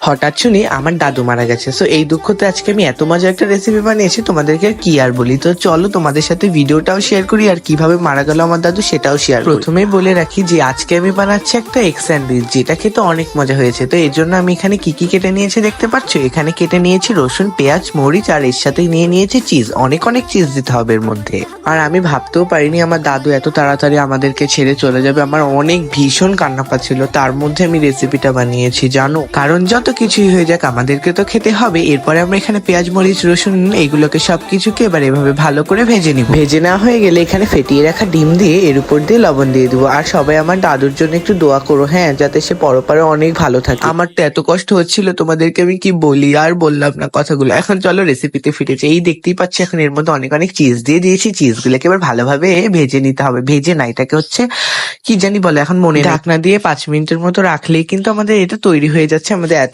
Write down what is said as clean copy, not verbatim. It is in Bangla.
হঠাৎ শুনি আমার দাদু মারা গেছে। সো এই দুঃখতে আজকে আমি এত মজা একটা রেসিপি বানিয়েছি, তোমাদেরকে আর কি আর বলি। তো চলো তোমাদের সাথে ভিডিওটাও শেয়ার করি আর কিভাবে মারা গেল আমার দাদু সেটাও শেয়ার করি। প্রথমেই বলে রাখি যে আজকে আমি বানাচ্ছি একটা এগ স্যান্ডউইচ, যেটা খেতে অনেক মজা হয়েছে। তো এর জন্য আমি এখানে কি কি কেটে নিয়েছি দেখতে পাচ্ছ। এখানে কেটে নিয়েছি রসুন, পেঁয়াজ, মরিচ, আর এর সাথে নিয়ে নিয়েছি চিজ। অনেক অনেক চিজ দিতে হবে এর মধ্যে। আর আমি ভাবতেও পারিনি আমার দাদু এত তাড়াতাড়ি আমাদেরকে ছেড়ে চলে যাবে। আমার অনেক ভীষণ কান্না পাচ্ছিল, তার মধ্যে আমি রেসিপিটা বানিয়েছি জানো, কারণ যত কিছুই হয়ে যাক আমাদেরকে তো খেতে হবে। এরপরে আমরা এখানে পেঁয়াজ, মরিচ, রসুন এগুলোকে সবকিছুকে এবার এভাবে ভালো করে ভেজে নিব। ভেজে নেওয়া হয়ে গেলে এখানে ফেটিয়ে রাখা ডিম দিয়ে এর উপর দিয়ে লবণ দিয়ে দিব। আর সবাই আমার দাদুর জন্য একটু দোয়া করো, হ্যাঁ, যাতে সে পরপারে অনেক ভালো থাকে। আমার তো এত কষ্ট হচ্ছিল, তোমাদেরকে আমি কি বলি, আর বললাম না কথাগুলো। এখন চলো রেসিপিতে ফিরেছে। এই দেখতেই পাচ্ছি এখন এর মধ্যে অনেক অনেক চিজ দিয়ে দিয়েছি। চিজগুলোকে এবার ভালোভাবে ভেজে নিতে হবে। ভেজে না, এটাকে হচ্ছে কি জানি বলে এখন মনে নেই। ঢাকনা দিয়ে 5 মিনিটের মতো রাখলেই কিন্তু আমাদের এটা তৈরি হয়ে যাচ্ছে। আমাদের এত